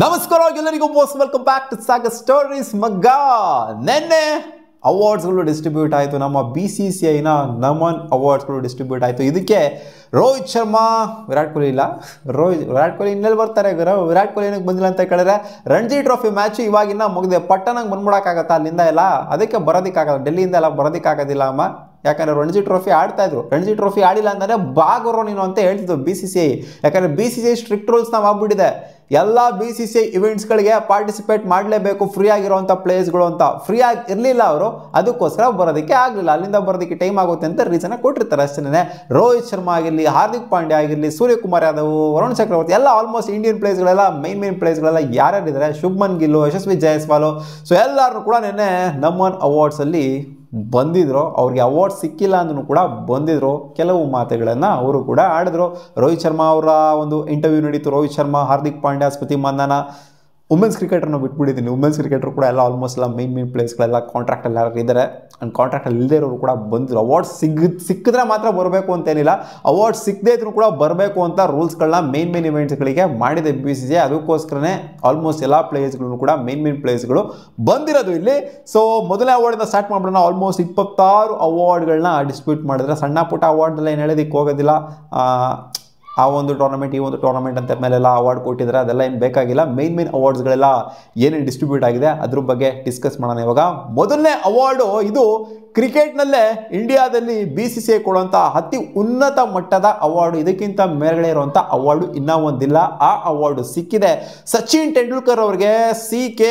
ನಮಸ್ಕಾರ ಎಲ್ಲರಿಗೂ welcome back to Sagar stories ಮಗ್ಗ. ನಿನ್ನೆ ಅವಾರ್ಡ್ಸ್ಗಳು ಡಿಸ್ಟ್ರಿಬ್ಯೂಟ್ ಆಯಿತು. ನಮ್ಮ BCCIನ ನಮನ್ ಅವಾರ್ಡ್ಸ್ಗಳು ಡಿಸ್ಟ್ರಿಬ್ಯೂಟ್ ಆಯಿತು. ಇದಕ್ಕೆ ರೋಹಿತ್ ಶರ್ಮಾ, ವಿರಾಟ್ ಕೊಹ್ಲಿ ಇಲ್ಲ. ವಿರಾಟ್ ಕೊಹ್ಲಿ ಇನ್ನೆಲ್ಲಿ ಬರ್ತಾರೆ ಗುರು? ವಿರಾಟ್ ಕೊಹ್ಲಿ ಏನಕ್ಕೆ ಬಂದಿಲ್ಲ ಅಂತ ಕೇಳಿದ್ರೆ, ರಣಜಿ ಟ್ರೋಫಿ ಮ್ಯಾಚು ಇವಾಗಿನ್ನ ಮುಗಿದೆ. ಪಟ್ಟಣಂಗೆ ಬಂದ್ಬಿಡೋಕ್ಕಾಗತ್ತಾ ಅಲ್ಲಿಂದ ಎಲ್ಲ? ಅದಕ್ಕೆ ಬರೋದಕ್ಕಾಗಲ್ಲ, ಡೆಲ್ಲಿಯಿಂದ ಎಲ್ಲ ಬರೋದಕ್ಕಾಗೋದಿಲ್ಲ ಅಮ್ಮ. ಯಾಕಂದರೆ ರಣಜಿ ಟ್ರೋಫಿ ಆಡ್ತಾ ಇದ್ರು. ರಣಜಿ ಟ್ರೋಫಿ ಆಡಿಲ್ಲ ಅಂತಂದರೆ ಬಾಗೋರೋ ನೀನು ಅಂತ ಹೇಳ್ತಿದ್ರು BCCI. ಯಾಕಂದರೆ BCCI ಸ್ಟ್ರಿಕ್ಟ್ ರೂಲ್ಸ್ ನಾವು ಆಗ್ಬಿಟ್ಟಿದೆ. ಎಲ್ಲ BCCI ಇವೆಂಟ್ಸ್ಗಳಿಗೆ ಪಾರ್ಟಿಸಿಪೇಟ್ ಮಾಡಲೇಬೇಕು ಫ್ರೀ ಆಗಿರೋವಂಥ ಪ್ಲೇಸ್ಗಳು ಅಂತ. ಫ್ರೀ ಆಗಿ ಇರಲಿಲ್ಲ ಅವರು, ಅದಕ್ಕೋಸ್ಕರ ಬರೋದಕ್ಕೆ ಆಗಲಿಲ್ಲ. ಅಲ್ಲಿಂದ ಬರೋದಕ್ಕೆ ಟೈಮ್ ಆಗುತ್ತೆ ಅಂತ ರೀಸನ್ನ ಕೊಟ್ಟಿರ್ತಾರೆ ಅಷ್ಟೇ. ರೋಹಿತ್ ಶರ್ಮಾ ಆಗಿರಲಿ, ಹಾರ್ದಿಕ್ ಪಾಂಡ್ಯ ಆಗಿರಲಿ, ಸೂರ್ಯಕುಮಾರ್ ಯಾದವ್, ವರುಣ್ ಚಕ್ರವರ್ತಿ ಎಲ್ಲ ಆಲ್ಮೋಸ್ಟ್ ಇಂಡಿಯನ್ ಪ್ಲೇಸ್ಗಳೆಲ್ಲ ಮೇನ್ ಪ್ಲೇಸ್ಗಳೆಲ್ಲ ಯಾರ್ಯಾರಿದ್ದಾರೆ, ಶುಭ್ಮನ್ ಗಿಲ್ಲು, ಯಶಸ್ವಿ ಜೈಸ್ವಾಲ್, ಸೊ ಎಲ್ಲರೂ ಕೂಡ ನಿನ್ನೆ ನಮನ್ ಅವಾರ್ಡ್ಸಲ್ಲಿ ಬಂದಿದ್ರು. ಅವ್ರಿಗೆ ಅವಾರ್ಡ್ ಸಿಕ್ಕಿಲ್ಲ ಅಂದ್ರೂ ಕೂಡ ಬಂದಿದ್ರು. ಕೆಲವು ಮಾತುಗಳನ್ನು ಅವರು ಕೂಡ ಆಡಿದ್ರು. ರೋಹಿತ್ ಶರ್ಮಾ ಅವರ ಒಂದು ಇಂಟರ್ವ್ಯೂ ನಡೀತು. ರೋಹಿತ್ ಶರ್ಮಾ, ಹಾರ್ದಿಕ್ ಪಾಂಡ್ಯ, ಸ್ಮೃತಿ ಮಂದನ, ವುಮೆನ್ಸ್ ಕ್ರಿಕೆಟರ್ನ ಬಿಟ್ಬಿಟ್ಟಿದ್ದೀನಿ. ವುಮೆನ್ಸ್ ಕ್ರಿಕೆಟರ್ ಕೂಡ ಎಲ್ಲ ಆಲ್ಮೋಸ್ಟ್ ಎಲ್ಲ ಮೇನ್ ಪ್ಲೇಸ್ಗಳೆಲ್ಲ ಕಾಂಟ್ರಾಕ್ಟಲ್ಲಿ ಯಾರು ಇದ್ದಾರೆ, ಆ್ಯಂಡ್ ಕಾಂಟ್ರಾಕ್ಟಲ್ಲಿ ಇಲ್ಲದೇ ಇರೋರು ಕೂಡ ಬಂದರು. ಅವಾರ್ಡ್ ಸಿಕ್ಕಿದ್ರೆ ಮಾತ್ರ ಬರಬೇಕು ಅಂತೇನಿಲ್ಲ, ಅವಾರ್ಡ್ ಸಿಕ್ಕದೇ ಇದ್ರೂ ಕೂಡ ಬರಬೇಕು ಅಂತ ರೂಲ್ಸ್ಗಳನ್ನ ಮೇನ್ ಇವೆಂಟ್ಸ್ಗಳಿಗೆ ಮಾಡಿದೆ BCCI. ಅದಕ್ಕೋಸ್ಕರನೇ ಆಲ್ಮೋಸ್ಟ್ ಎಲ್ಲ ಪ್ಲೇಸ್ಗಳು ಕೂಡ ಮೇನ್ ಪ್ಲೇಸ್ಗಳು ಬಂದಿರೋದು ಇಲ್ಲಿ. ಸೊ ಮೊದಲನೇ ಅವಾರ್ಡಿಂದ ಸ್ಟಾರ್ಟ್ ಮಾಡ್ಬಿಡೋಣ. ಆಲ್ಮೋಸ್ಟ್ 26 ಅವಾರ್ಡ್ಗಳನ್ನ ಡಿಸ್ಟ್ರಿಬ್ಯೂಟ್ ಮಾಡಿದ್ರೆ. ಸಣ್ಣ ಪುಟ್ಟ ಅವಾರ್ಡ್ನೆಲ್ಲ ಏನು ಹೇಳೋದಕ್ಕೆ ಹೋಗೋದಿಲ್ಲ. ಆ ಒಂದು ಟೂರ್ನಮೆಂಟ್, ಈ ಒಂದು ಟೂರ್ನಮೆಂಟ್ ಅಂತ ಮೇಲೆಲ್ಲ ಅವಾರ್ಡ್ ಕೊಟ್ಟಿದ್ದಾರೆ. ಅದೆಲ್ಲ ಏನು ಬೇಕಾಗಿಲ್ಲ. ಮೇನ್ ಅವಾರ್ಡ್ಸ್ಗಳೆಲ್ಲ ಏನೇನು ಡಿಸ್ಟ್ರಿಬ್ಯೂಟ್ ಆಗಿದೆ ಅದ್ರ ಬಗ್ಗೆ ಡಿಸ್ಕಸ್ ಮಾಡೋಣ ಇವಾಗ. ಮೊದಲನೇ ಅವಾರ್ಡು ಇದು ಕ್ರಿಕೆಟ್ನಲ್ಲೇ ಇಂಡಿಯಾದಲ್ಲಿ BCCI ಕೊಡುವಂಥ ಅತಿ ಉನ್ನತ ಮಟ್ಟದ ಅವಾರ್ಡು. ಇದಕ್ಕಿಂತ ಮೇಲ್ಗಡೆ ಇರುವಂಥ ಅವಾರ್ಡು ಇನ್ನೂ ಒಂದಿಲ್ಲ. ಆ ಅವಾರ್ಡು ಸಿಕ್ಕಿದೆ ಸಚಿನ್ ತೆಂಡೂಲ್ಕರ್ ಅವ್ರಿಗೆ. CK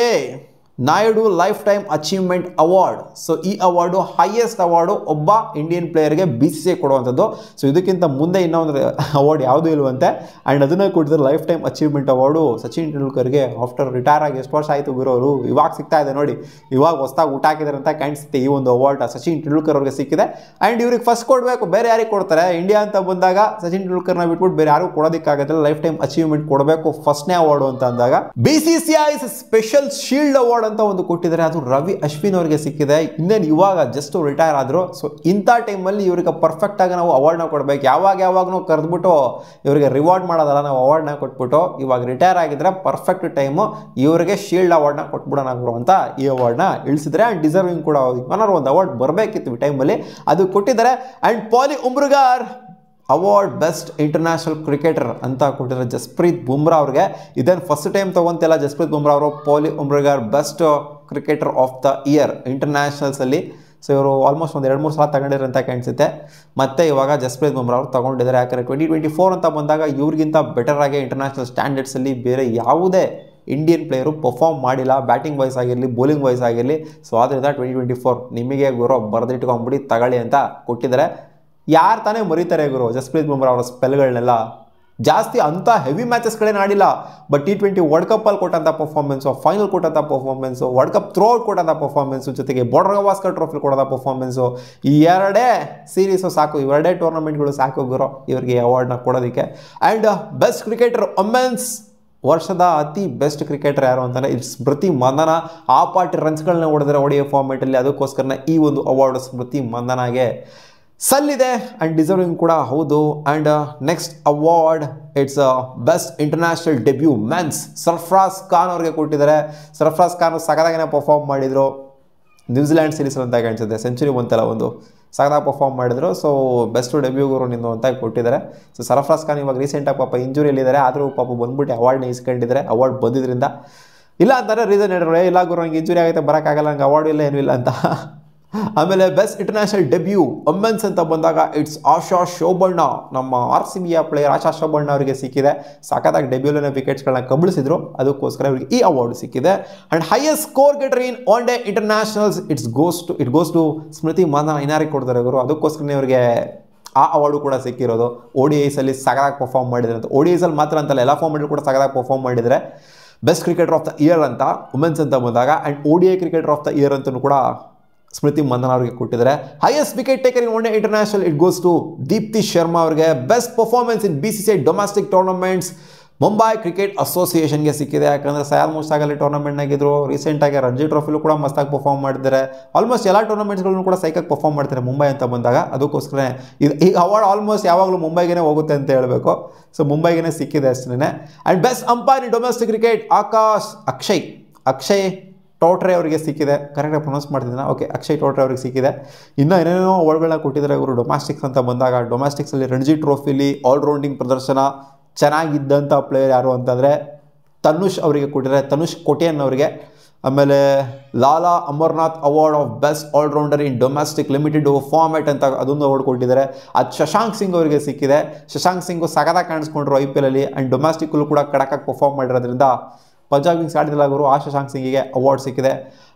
Naidu lifetime achievement award. So ಈ ಅವಾರ್ಡು ಹೈಯೆಸ್ಟ್ ಅವಾರ್ಡು ಒಬ್ಬ ಇಂಡಿಯನ್ ಪ್ಲೇಯರ್ಗೆ BCCI ಕೊಡುವಂಥದ್ದು. ಸೊ ಇದಕ್ಕಿಂತ ಮುಂದೆ ಇನ್ನೊಂದು ಅವಾರ್ಡ್ ಯಾವುದೂ ಇಲ್ವಂತೆ. ಆ್ಯಂಡ್ ಅದನ್ನು ಕೊಟ್ಟಿದ್ರು lifetime achievement award Sachin ತೆಂಡೂಲ್ಕರ್ಗೆ. ಆಫ್ಟರ್ ರಿಟೈರ್ ಆಗಿ ಎಷ್ಟು ವರ್ಷ ಆಯಿತು ಗುರು ಅವರು, ಇವಾಗ ಸಿಗ್ತಾ ಇದೆ ನೋಡಿ. ಇವಾಗ ಹೊಸದಾಗಿ ಊಟ ಹಾಕಿದ್ದಾರೆ ಅಂತ ಕಾಣಿಸುತ್ತೆ. ಈ ಒಂದು ಅವಾರ್ಡ್ ಸಚಿನ್ ತೆಂಡೂಲ್ಕರ್ ಅವ್ರಿಗೆ ಸಿಕ್ಕಿದೆ. ಆ್ಯಂಡ್ ಇವ್ರಿಗೆ ಫಸ್ಟ್ ಕೊಡಬೇಕು, ಬೇರೆ ಯಾರಿಗೆ ಕೊಡ್ತಾರೆ? ಇಂಡಿಯಾ ಅಂತ ಬಂದಾಗ ಸಚಿನ್ ತೆಂಡೂಲ್ಕರ್ನ ಬಿಟ್ಬಿಟ್ಟು ಬೇರೆ ಯಾರಿಗೂ ಕೊಡೋದಕ್ಕಾಗತ್ತಿಲ್ಲ. ಲೈಫ್ ಟೈಮ್ ಅಚೀವ್ಮೆಂಟ್ ಕೊಡಬೇಕು ಫಸ್ಟ್ನೇ ಅವಾರ್ಡು ಅಂತ ಅಂದಾಗ BCCI ಸ್ಪೆಷಲ್ ಶೀಲ್ಡ್ ಅವಾರ್ಡ್ ಅಂತ ಒಂದು ಕೊಟ್ಟಿದ್ದಾರೆ. ಅದು ರವಿ ಅಶ್ವಿನ್ ಅವರಿಗೆ ಸಿಕ್ಕಿದೆ. ಇನ್ನೇನು ಇವಾಗ ಜಸ್ಟ್ ರಿಟೈರ್ ಆದರು. ಸೊ ಇಂಥ ಟೈಮಲ್ಲಿ ಇವ್ರಿಗೆ ಪರ್ಫೆಕ್ಟ್ ಆಗಿ ನಾವು ಅವಾರ್ಡ್ನ ಕೊಡಬೇಕು. ಯಾವಾಗಲೂ ಕರೆದ್ಬಿಟ್ಟು ಇವರಿಗೆ ರಿವಾರ್ಡ್ ಮಾಡೋದಲ್ಲ, ನಾವು ಅವಾರ್ಡ್ನ ಕೊಟ್ಬಿಟ್ಟು ಇವಾಗ ರಿಟೈರ್ ಆಗಿದ್ರೆ ಪರ್ಫೆಕ್ಟ್ ಟೈಮು ಇವರಿಗೆ ಶೀಲ್ಡ್ ಅವಾರ್ಡ್ನ ಕೊಟ್ಬಿಡೋಣ ಅಂತ ಈ ಅವಾರ್ಡ್ನ ಇಳಿಸಿದ್ರೆ. ಆ್ಯಂಡ್ ಡಿಸರ್ವಿಂಗ್ ಕೂಡ ಏನಾದ್ರು ಒಂದು ಅವಾರ್ಡ್ ಬರಬೇಕಿತ್ತು ಈ ಟೈಮಲ್ಲಿ, ಅದು ಕೊಟ್ಟಿದ್ದಾರೆ. And Polly Umrigar award best international cricketer ಅಂತ ಕೊಟ್ಟಿದ್ದಾರೆ ಜಸ್ಪ್ರೀತ್ ಬುಮ್ರಾ ಅವ್ರಿಗೆ. ಇದನ್ನು ಫಸ್ಟ್ ಟೈಮ್ ತೊಗೊಂತಿಲ್ಲ ಜಸ್ಪ್ರೀತ್ ಬುಮ್ರಾ ಅವರು. Polly Umrigar best cricketer of the year ಇಂಟರ್ನ್ಯಾಷನಲ್ಸಲ್ಲಿ. ಸೊ ಇವರು ಆಲ್ಮೋಸ್ಟ್ ಒಂದು 2-3 ಸಲ ತಗೊಂಡಿದ್ದಾರೆ ಅಂತ ಕಾಣಿಸುತ್ತೆ. ಮತ್ತು ಇವಾಗ ಜಸ್ಪ್ರೀತ್ ಬುಮ್ರಾ ಅವರು ತೊಗೊಂಡಿದ್ದಾರೆ. ಯಾಕಂದರೆ 2024 ಅಂತ ಬಂದಾಗ ಇವ್ರಿಗಿಂತ ಬೆಟರ್ ಆಗಿ ಇಂಟರ್ನ್ಯಾಷನಲ್ ಸ್ಟ್ಯಾಂಡರ್ಡ್ಸಲ್ಲಿ ಬೇರೆ ಯಾವುದೇ ಇಂಡಿಯನ್ ಪ್ಲೇಯರು ಪರ್ಫಾರ್ಮ್ ಮಾಡಿಲ್ಲ, ಬ್ಯಾಟಿಂಗ್ ವೈಸ್ ಆಗಿರಲಿ, ಬೌಲಿಂಗ್ ವೈಸ್ ಆಗಿರಲಿ. ಸೊ ಆದ್ದರಿಂದ 2024 ನಿಮಗೆ ಗುರು ಬರೆದಿಟ್ಕೊಂಡ್ಬಿಡಿ ತಗೊಳ್ಳಿ ಅಂತ ಕೊಟ್ಟಿದ್ದಾರೆ. ಯಾರು ತಾನೇ ಮರೀತಾರೆ ಗುರು ಜಸ್ಪ್ರೀತ್ ಬುಮ್ರಾ ಅವರ ಸ್ಪೆಲ್ಗಳನ್ನೆಲ್ಲ. ಜಾಸ್ತಿ ಅಂಥ ಹೆವಿ ಮ್ಯಾಚಸ್ಗಳೇನು ಆಡಿಲ್ಲ, ಬಟ್ T20 ವರ್ಲ್ಡ್ ಕಪ್ಪಲ್ಲಿ ಕೊಟ್ಟಂಥ ಪರ್ಫಾರ್ಮೆನ್ಸು, ಫೈನಲ್ ಕೊಟ್ಟಂಥ performance, world cup through out ಕೊಟ್ಟಂಥ ಪರ್ಫಾರ್ಮೆನ್ಸು, ಜೊತೆಗೆ ಬಾರ್ಡರ್ ಗವಾಸ್ಕರ್ ಟ್ರೋಫಿ ಕೊಡೋಂಥ ಪರ್ಫಾರ್ಮೆನ್ಸು, ಈ ಎರಡೇ ಸೀರೀಸು ಸಾಕು, ಇವೆರಡೇ ಟೂರ್ನಮೆಂಟ್ಗಳು ಸಾಕು ಗುರು ಇವರಿಗೆ ಅವಾರ್ಡ್ನ ಕೊಡೋದಕ್ಕೆ. ಆ್ಯಂಡ್ ಬೆಸ್ಟ್ ಕ್ರಿಕೆಟರ್ ವುಮೆನ್ಸ್ ವರ್ಷದ ಅತಿ ಬೆಸ್ಟ್ ಕ್ರಿಕೆಟರ್ ಯಾರು ಅಂತಾನೆ ಸ್ಮೃತಿ ಮಂದನ. ಆ ಪಾರ್ಟಿ ರನ್ಸ್ಗಳನ್ನ ಹೊಡೆದ್ರೆ ODI ಫಾರ್ಮೆಟಲ್ಲಿ. ಅದಕ್ಕೋಸ್ಕರನೇ ಈ ಒಂದು ಅವಾರ್ಡ್ ಸ್ಮೃತಿ ಮಂದನಾಗೆ ಸಲ್ಲಿದೆ. ಆ್ಯಂಡ್ ಡಿಸರ್ವಿಂಗ್ ಕೂಡ ಹೌದು. And next award it's best international debut men's. Sarfaraz Khan ಅವ್ರಿಗೆ ಕೊಟ್ಟಿದ್ದಾರೆ. ಸರ್ಫರಾಜ್ ಖಾನ್ ಸಗದಾಗನೇ ಪರ್ಫಾರ್ಮ್ ಮಾಡಿದರು. ನ್ಯೂಜಿಲ್ಯಾಂಡ್ ಸೀರೀಸ್ ಅಂತ ಕಾಣಿಸುತ್ತೆ, ಸೆಂಚುರಿ ಬಂತಲ್ಲ ಒಂದು, ಸಗದಾಗಿ ಪರ್ಫಾರ್ಮ್ ಮಾಡಿದ್ರು. ಸೊ ಬೆಸ್ಟ್ ಡೆಬ್ಯೂಗರು ನಿಂದು ಅಂತ ಕೊಟ್ಟಿದ್ದಾರೆ. ಸೊ ಸರ್ಫರಾಜ್ ಖಾನ್ ಇವಾಗ ರೀಸೆಂಟಾಗಿ ಪಾಪ ಇಂಜುರಿಯಲ್ಲಿದ್ದಾರೆ, ಆದರೂ ಪಾಪ ಬಂದ್ಬಿಟ್ಟು ಅವಾರ್ಡ್ನ ಇಸ್ಕೊಂಡಿದ್ದಾರೆ. ಅವಾರ್ಡ್ ಬಂದಿದ್ದರಿಂದ ಇಲ್ಲ ಅಂತಂದರೆ ರೀಸನ್ ಹೇಳಿದ್ರು, ಇಲ್ಲ ಗುರು ನಂಗೆ ಇಂಜುರಿ ಆಗುತ್ತೆ ಬರೋಕ್ಕಾಗಲ್ಲ, ನಂಗೆ ಅವಾರ್ಡ್ ಇಲ್ಲ ಏನೂ ಇಲ್ಲ ಅಂತ. ಆಮೇಲೆ ಬೆಸ್ಟ್ ಇಂಟರ್ನ್ಯಾಷನಲ್ ಡೆಬ್ಯೂ ವುಮೆನ್ಸ್ ಅಂತ ಬಂದಾಗ ಇಟ್ಸ್ ಆಶಾ ಶೋಭಣ್ಣ. ನಮ್ಮ RCBಯ ಪ್ಲೇಯರ್ ಆಶಾ ಶೋಭಣ್ಣ ಅವರಿಗೆ ಸಿಕ್ಕಿದೆ. ಸಖತ್ತಾಗಿ ಡೆಬ್ಯೂಲನ್ನ ವಿಕೆಟ್ಸ್ಗಳನ್ನ ಕಬಳಿಸಿದ್ರು, ಅದಕ್ಕೋಸ್ಕರ ಅವರಿಗೆ ಈ ಅವಾರ್ಡ್ ಸಿಕ್ಕಿದೆ. And highest score getter in one day internationals it goes to Smriti Mandhana. ಇನ್ನಾರಿಗೆ ಕೊಡ್ತಾರೆ ಅವರು, ಅದಕ್ಕೋಸ್ಕರನೇ ಅವರಿಗೆ ಆ ಅವಾರ್ಡು ಕೂಡ ಸಿಕ್ಕಿರೋದು. ODIಸಲ್ಲಿ ಸಖತ್ತಾಗಿ ಪರ್ಫಾರ್ಮ್ ಮಾಡಿದ್ರೆ ಅಂತ. ODIಸಲ್ಲಿ ಮಾತ್ರ ಅಂತಲ್ಲ, ಎಲ್ಲ ಫಾರ್ಮೆಟಲ್ಲಿ ಕೂಡ ಸಖತ್ತಾಗಿ ಪರ್ಫಾರ್ಮ್ ಮಾಡಿದರೆ. Best cricketer of the year ಅಂತ ವುಮೆನ್ಸ್ ಅಂತ ಬಂದಾಗ. And ODI cricketer of the year ಅಂತಲೂ ಕೂಡ ಸ್ಮೃತಿ ಮಂದನ ಅವರಿಗೆ ಕೊಟ್ಟಿದ್ದಾರೆ. Highest wicket taker in one day international it goes to Deepti Sharma ಅವರಿಗೆ. Best performance in BCCI domestic tournaments Mumbai cricket ಅಸೋಸಿಯೇಷನ್ಗೆ ಸಿಕ್ಕಿದೆ. ಯಾಕಂದರೆ ಸಯಾರ್ ಮುಷ್ತಾಕಲ್ಲಿ ಟೂರ್ನಮೆಂಟ್ನಾಗಿದ್ದರು. ರೀಸೆಂಟಾಗಿ ರಂಜಿ ಟ್ರೋಫಿಲೂ ಕೂಡ ಮಸ್ತಾಗಿ ಪರ್ಫಾರ್ಮ್ ಮಾಡಿದ್ದಾರೆ. ಆಲ್ಮೋಸ್ಟ್ ಎಲ್ಲ ಟೂರ್ನಮೆಂಟ್ಸ್ಗಳನ್ನು ಕೂಡ ಸೈಕಾಗಿ ಪರ್ಫಾರ್ಮ್ ಮಾಡ್ತಾರೆ ಮುಂಬೈ ಅಂತ ಬಂದಾಗ. ಅದಕ್ಕೋಸ್ಕರ ಈ ಅವಾರ್ಡ್ ಆಲ್ಮೋಸ್ಟ್ ಯಾವಾಗಲೂ ಮುಂಬೈಗೆ ಹೋಗುತ್ತೆ ಅಂತ ಹೇಳಬೇಕು. ಸೊ ಮುಂಬೈಗೆ ಸಿಕ್ಕಿದೆ ಅಷ್ಟೇ. And best umpire in domestic cricket Akshay Totre ಅವರಿಗೆ ಸಿಕ್ಕಿದೆ. ಕರೆಕ್ಟಾಗಿ ಪ್ರೊನೌನ್ಸ್ ಮಾಡ್ತಿದ್ದೀನಿ. ಓಕೆ, ಅಕ್ಷಯ್ ಟೋಟ್ರೆ ಅವ್ರಿಗೆ ಸಿಕ್ಕಿದೆ. ಇನ್ನೂ ಏನೇನೋ ಅವಾರ್ಡ್ಗಳನ್ನ ಕೊಟ್ಟಿದ್ದಾರೆ ಇವರು ಡೊಮ್ಯಾಸ್ಟಿಕ್ಸ್ ಅಂತ ಬಂದಾಗ. ಡೊಮ್ಯಾಸ್ಟಿಕ್ಸಲ್ಲಿ ರಣಜಿ ಟ್ರೋಫಿಲಿ ಆಲ್ರೌಂಡಿಂಗ್ ಪ್ರದರ್ಶನ ಚೆನ್ನಾಗಿದ್ದಂಥ ಪ್ಲೇಯರ್ ಯಾರು ಅಂತಂದರೆ ತನುಷ್ ಅವರಿಗೆ ಕೊಟ್ಟಿದ್ದಾರೆ, ತನುಷ್ ಕೋಟ್ಯನ್ ಅವರಿಗೆ. ಆಮೇಲೆ Lala Amarnath award of best all-rounder in domestic limited format ಅಂತ ಅದೊಂದು ಅವಾರ್ಡ್ ಕೊಟ್ಟಿದ್ದಾರೆ. ಅದು ಶಶಾಂಕ್ ಸಿಂಗ್ ಅವರಿಗೆ ಸಿಕ್ಕಿದೆ. ಶಶಾಂಕ್ ಸಿಂಗು ಸಗದಾಗಿ ಕಾಣಿಸ್ಕೊಂಡ್ರು IPL ಅಲ್ಲಿ. ಆ್ಯಂಡ್ ಡೊಮೆಸ್ಟಿಕ್ಕಲ್ಲೂ ಕೂಡ ಕಡಕಾಗಿ ಪರ್ಫಾರ್ಮ್ ಮಾಡಿರೋದ್ರಿಂದ ಪಂಜಾಬ್ ಕಿಂಗ್ಸ್ ಆಡಿದಿಲ್ಲ ಅವರು, ಆ ಶಶಾಂಕ್ ಸಿಂಗಿಗೆ ಅವಾರ್ಡ್ ಸಿಕ್ಕಿದೆ.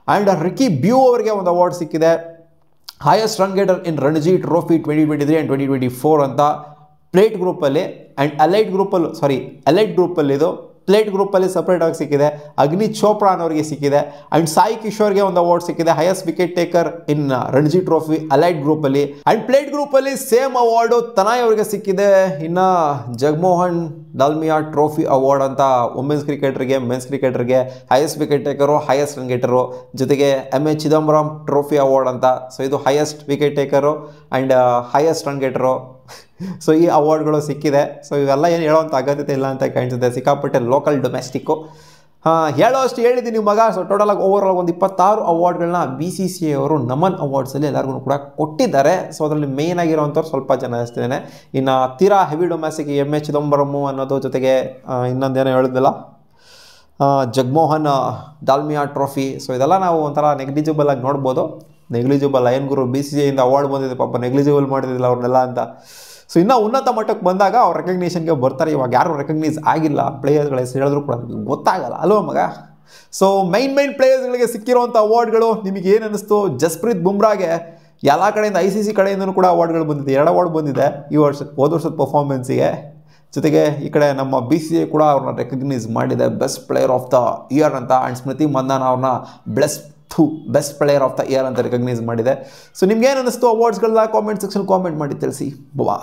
ಆ್ಯಂಡ್ ರಿಕಿ ಬ್ಯೂ ಅವರಿಗೆ ಒಂದು ಅವಾರ್ಡ್ ಸಿಕ್ಕಿದೆ, highest run getter in Ranji trophy 2023 and 2024 ಅಂತ ಪ್ಲೇಟ್ ಗ್ರೂಪಲ್ಲಿ. ಆ್ಯಂಡ್ ಎಲೈಟ್ ಗ್ರೂಪಲ್ಲಿ ಇದು ಪ್ಲೇಟ್ ಗ್ರೂಪಲ್ಲಿ ಸಪ್ರೇಟಾಗಿ ಸಿಕ್ಕಿದೆ. ಅಗ್ನಿ ಚೋಪ್ರಾ ಅನ್ನೋರಿಗೆ ಸಿಕ್ಕಿದೆ. ಆ್ಯಂಡ್ ಸಾಯಿ ಕಿಶೋರ್ಗೆ ಒಂದು ಅವಾರ್ಡ್ ಸಿಕ್ಕಿದೆ, highest wicket taker in Ranji trophy elite ಗ್ರೂಪಲ್ಲಿ. ಆ್ಯಂಡ್ ಪ್ಲೇಟ್ ಗ್ರೂಪಲ್ಲಿ ಸೇಮ್ ಅವಾರ್ಡು ತನಾಯ್ ಅವರಿಗೆ ಸಿಕ್ಕಿದೆ. ಇನ್ನು ಜಗಮೋಹನ್ ಡಾಲ್ಮಿಯಾ ಟ್ರೋಫಿ ಅವಾರ್ಡ್ ಅಂತ ವುಮೆನ್ಸ್ ಕ್ರಿಕೆಟರ್ಗೆ, ಮೆನ್ಸ್ ಕ್ರಿಕೆಟರ್ಗೆ highest wicket taker, highest run getter, ಜೊತೆಗೆ MA ಚಿದಂಬರಂ ಟ್ರೋಫಿ ಅವಾರ್ಡ್ ಅಂತ. ಸೊ ಇದು highest wicket taker and highest run getter. So ಈ ಅವಾರ್ಡ್ಗಳು ಸಿಕ್ಕಿದೆ. ಸೊ ಇವೆಲ್ಲ ಏನು ಹೇಳೋವಂಥ ಅಗತ್ಯತೆ ಇಲ್ಲ ಅಂತ ಕಾಣಿಸುತ್ತೆ. ಸಿಕ್ಕಾಪಟ್ಟೆ ಲೋಕಲ್ ಡೊಮೆಸ್ಟಿಕ್ಕು ಹೇಳೋ ಅಷ್ಟು ಹೇಳಿದ್ದೀನಿ ಮಗ. ಸೊ ಟೋಟಲಾಗಿ ಓವರಾಲ್ ಒಂದು 26 ಅವಾರ್ಡ್ಗಳನ್ನ BCCI ಅವರು ನಮನ್ ಅವಾರ್ಡ್ಸಲ್ಲಿ ಎಲ್ಲರಿಗೂ ಕೂಡ ಕೊಟ್ಟಿದ್ದಾರೆ. ಸೊ ಅದರಲ್ಲಿ ಮೇಯ್ನ್ ಆಗಿರೋವಂಥವ್ರು ಸ್ವಲ್ಪ ಜನ ಅಷ್ಟೇ. ಇನ್ನು ತೀರಾ ಹೆವಿ ಡೊಮೆಸ್ಟಿಕ್ MA ಚಿದಂಬರಮು ಅನ್ನೋದು, ಜೊತೆಗೆ ಇನ್ನೊಂದೇನೋ ಹೇಳಿದ್ದಿಲ್ಲ ಜಗಮೋಹನ್ ಡಾಲ್ಮಿಯಾ ಟ್ರೋಫಿ. ಸೊ ಇದೆಲ್ಲ ನಾವು ಒಂಥರ ನೆಗ್ಲಿಜಿಬಲ್ ಆಗಿ ನೋಡ್ಬೋದು. ನೆಗ್ಲಿಜಿಬಲ್ ಏನು ಗುರು, BCCIಯಿಂದ ಅವಾರ್ಡ್ ಬಂದಿದೆ, ಪಾಪ ನೆಗ್ಲಿಜಿಬಲ್ ಮಾಡಿದಿಲ್ಲ ಅವ್ರನ್ನೆಲ್ಲ ಅಂತ. ಸೊ ಇನ್ನೂ ಉನ್ನತ ಮಟ್ಟಕ್ಕೆ ಬಂದಾಗ ಅವ್ರು ರೆಕಗ್ನಿಷನ್ಗೆ ಬರ್ತಾರೆ. ಇವಾಗ ಯಾರು ರೆಕಗ್ನೈಸ್ ಆಗಿಲ್ಲ ಪ್ಲೇಯರ್ಗಳ ಹೆಸರು ಹೇಳಿದ್ರು ಕೂಡ ನಮಗೆ ಗೊತ್ತಾಗಲ್ಲ ಅಲ್ವಾ ಮಗ. ಸೊ ಮೈನ್ ಪ್ಲೇಯರ್ಸ್ಗಳಿಗೆ ಸಿಕ್ಕಿರೋವಂಥ ಅವಾರ್ಡ್ಗಳು ನಿಮಗೆ ಏನು ಅನ್ನಿಸ್ತು? ಜಸ್ಪ್ರೀತ್ ಬುಮ್ರಾಗೆ ಎಲ್ಲ ಕಡೆಯಿಂದ ICC ಕಡೆಯಿಂದನೂ ಕೂಡ ಅವಾರ್ಡ್ಗಳು ಬಂದಿದೆ. 2 ಅವಾರ್ಡ್ ಬಂದಿದೆ ಈ ಹೋದ ವರ್ಷದ ಪರ್ಫಾರ್ಮೆನ್ಸಿಗೆ. ಜೊತೆಗೆ ಈ ಕಡೆ ನಮ್ಮ BCCI ಕೂಡ ಅವ್ರನ್ನ ರೆಕಗ್ನೈಸ್ ಮಾಡಿದೆ best player of the year ಅಂತ. ಆ್ಯಂಡ್ ಸ್ಮೃತಿ ಮಂದಾನ ಅವ್ರನ್ನ best player of the year ಅಂತ ರೆಕಗ್ನೈಸ್ ಮಾಡಿದೆ. ಸೊ ನಿಮ್ಗೆ ಏನು ಅನ್ನಿಸ್ತು ಅವಾರ್ಡ್ಸ್ಗಳನ್ನ ಕಾಮೆಂಟ್ ಸೆಕ್ಷನ್ ಕಾಮೆಂಟ್ ಮಾಡಿ ತಿಳಿಸಿ. ಬಾ.